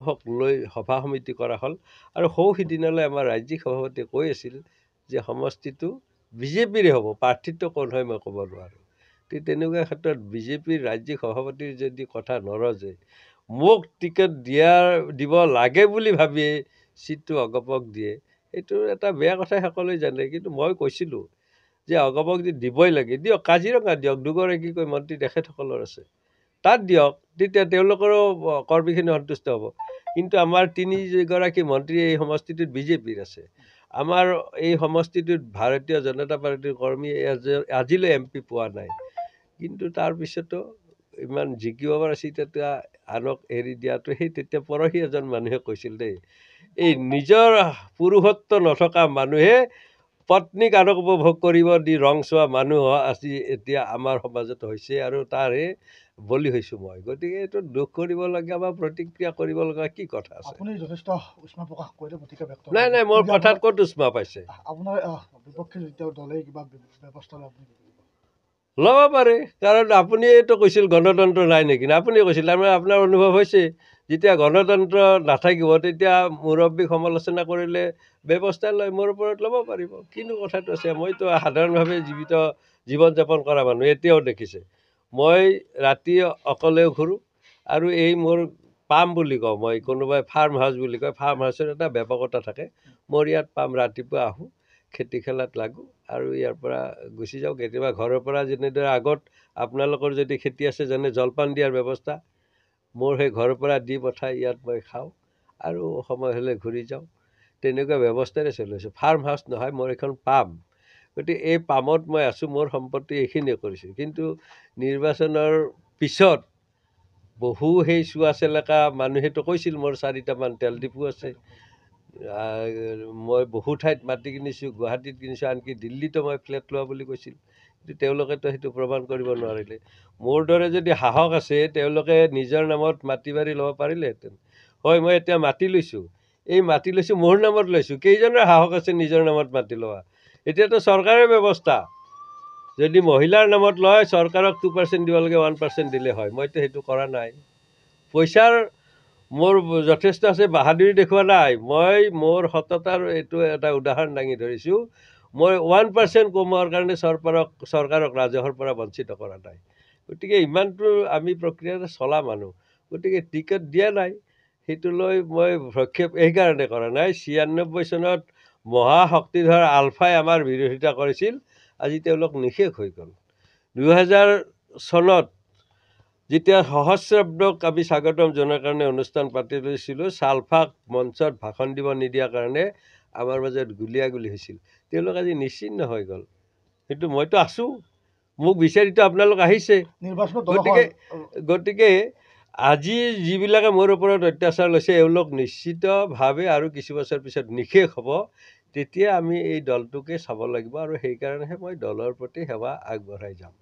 হক লৈ সভা সমিতি কৰা হ'ল আৰু সৌ সিদিনালৈ আমাৰ ৰাজ্যিক সভাপতিয়ে কৈ আছিল যে সমষ্টিটো বিজেপিৰে হ'ব, প্ৰাৰ্থিত্ব কোন হয় মই ক'ব নোৱাৰোঁ। ঠিক তেনেকুৱা ক্ষেত্ৰত বিজেপিৰ ৰাজ্যিক সভাপতিৰ যদি কথা নৰজে, মোক টিকেট দিব লাগে বুলি ভাবিয়ে চিটটো অগপক দিয়ে, এইটো এটা বেয়া কথা সকলোৱে জানে। কিন্তু মই কৈছিলোঁ যে অগপক যদি দিবই লাগে দিয়ক, কাজিৰঙা দিয়ক, দুগৰাকীকৈ মন্ত্ৰী তেখেতসকলৰ আছে, তাত দিয়ক, তেতিয়া তেওঁলোকৰো কৰ্মীখিনি সন্তুষ্ট হ'ব। কিন্তু আমাৰ তিনিগৰাকী মন্ত্ৰী এই সমষ্টিটোত বিজেপিৰ আছে, আমাৰ এই সমষ্টিটোত ভাৰতীয় জনতা পাৰ্টীৰ কৰ্মী আজিলৈ MP পোৱা নাই। কিন্তু তাৰপিছতো ইমান জিকিব পাৰিছে, তেতিয়া আনক এৰি দিয়াটো সেই তেতিয়া পৰহি এজন মানুহে কৈছিল দেই, এই নিজৰ পুৰুষত্ব নথকা মানুহে পত্নীক আনক উপভোগ কৰিব দি ৰং চোৱা মানুহ আজি এতিয়া আমাৰ সমাজত হৈছে, আৰু তাৰে বলি হৈছোঁ মই। গতিকে এইটো দুখ কৰিবলগীয়া বা প্ৰতিক্ৰিয়া কৰিবলগীয়া কি কথা আছে? আপুনি যথেষ্ট উষ্মা প্ৰকাশ কৰিলে, গতিকে নাই নাই, মোৰ কথাত ক'ত উষ্মা পাইছে? আপোনাৰ বিপক্ষে যেতিয়া দলে কিবা ব্যৱস্থা লয় আপুনি ল'ব পাৰে, কাৰণ আপুনিতো কৈছিল গণতন্ত্ৰ নাই নেকি? আপুনি কৈছিল, তাৰমানে আপোনাৰ অনুভৱ হৈছে যেতিয়া গণতন্ত্ৰ নাথাকিব তেতিয়া মুৰব্বীক সমালোচনা কৰিলে ব্যৱস্থা লয়, মোৰ ওপৰত ল'ব পাৰিব, কিনো কথাটো আছে। মইতো সাধাৰণভাৱে জীৱন যাপন কৰা মানুহ, এতিয়াও দেখিছে মই ৰাতি অকলেও ঘূৰোঁ, আৰু এই মোৰ পাম বুলি কওঁ মই, কোনোবাই ফাৰ্ম হাউচ বুলি কয়, ফাৰ্ম হাউচৰ এটা ব্যাপকতা থাকে। মোৰ ইয়াত পাম, ৰাতিপুৱা আহোঁ, খেতি খেলাত লাগোঁ আৰু ইয়াৰ পৰা গুচি যাওঁ। কেতিয়াবা ঘৰৰ পৰা যেনেদৰে আগত আপোনালোকৰ যদি খেতি আছে যেনে জলপান দিয়াৰ ব্যৱস্থা, মোৰ সেই ঘৰৰ পৰা দি পঠাই ইয়াত মই খাওঁ আৰু সময় হ'লে ঘূৰি যাওঁ, তেনেকুৱা ব্যৱস্থাৰে চলিছোঁ। ফাৰ্ম হাউচ নহয়, মোৰ এখন পাম। গতিকে এই পামত মই আছোঁ, মোৰ সম্পত্তি এইখিনিয়ে কৰিছোঁ। কিন্তু নিৰ্বাচনৰ পিছত বহু সেই চোৱা চেলেকা মানুহেতো কৈছিল মোৰ 4টামান তেল ডিপু আছে, মই বহু ঠাইত মাটি কিনিছোঁ, গুৱাহাটীত কিনিছোঁ, আনকি দিল্লীতো মই ফ্লেট লোৱা বুলি কৈছিল। কিন্তু তেওঁলোকেতো সেইটো প্ৰমাণ কৰিব নোৱাৰিলে। মোৰ দৰে যদি সাহস আছে তেওঁলোকে নিজৰ নামত মাটি বাৰী ল'ব পাৰিলেহেঁতেন। হয়, মই এতিয়া মাটি লৈছোঁ, এই মাটি লৈছোঁ মোৰ নামত লৈছোঁ, কেইজনৰ সাহস আছে নিজৰ নামত মাটি লোৱা? এতিয়াতো চৰকাৰৰ ব্যৱস্থা, যদি মহিলাৰ নামত লয় চৰকাৰক 2% দিব লাগে, 1% দিলে হয়। মইতো সেইটো কৰা নাই। পইচাৰ মোৰ যথেষ্ট আছে, বাহাদুৰি দেখুওৱা নাই। মই মোৰ সততাৰ এইটো এটা উদাহৰণ দাঙি ধৰিছোঁ। মই 1% কমোৱাৰ কাৰণে চৰকাৰক ৰাজহৰ পৰা বঞ্চিত কৰা নাই। গতিকে ইমানটো আমি প্ৰক্ৰিয়াৰে চলা মানুহ, গতিকে টিকেট দিয়া নাই, সেইটো লৈ মই ভ্ৰক্ষেপ এইকাৰণে কৰা নাই। 96 চনত মহাশক্তিধৰ আলফাই আমাৰ বিৰোধিতা কৰিছিল, আজি তেওঁলোক নিশেষ হৈ গ'ল। 2000 চনত যেতিয়া সহস্ৰাব্দক আমি স্বাগতম জনোৱাৰ কাৰণে অনুষ্ঠান পাতি লৈছিলোঁ, চালফাক মঞ্চত ভাষণ দিব নিদিয়াৰ কাৰণে আমাৰ মাজত গুলিয়াগুলি হৈছিল, তেওঁলোক আজি নিশ্চিহ্ন হৈ গ'ল। কিন্তু মইতো আছোঁ, মোক বিচাৰিতো আপোনালোক আহিছে। গতিকে আজি যিবিলাকে মোৰ ওপৰত অত্যাচাৰ লৈছে এওঁলোক নিশ্চিতভাৱে আৰু কিছু বছৰ পিছত নিশেষ হ'ব। তেতিয়া আমি এই দলটোকে চাব লাগিব, আৰু সেইকাৰণেহে মই দলৰ প্ৰতি সেৱা আগবঢ়াই যাম।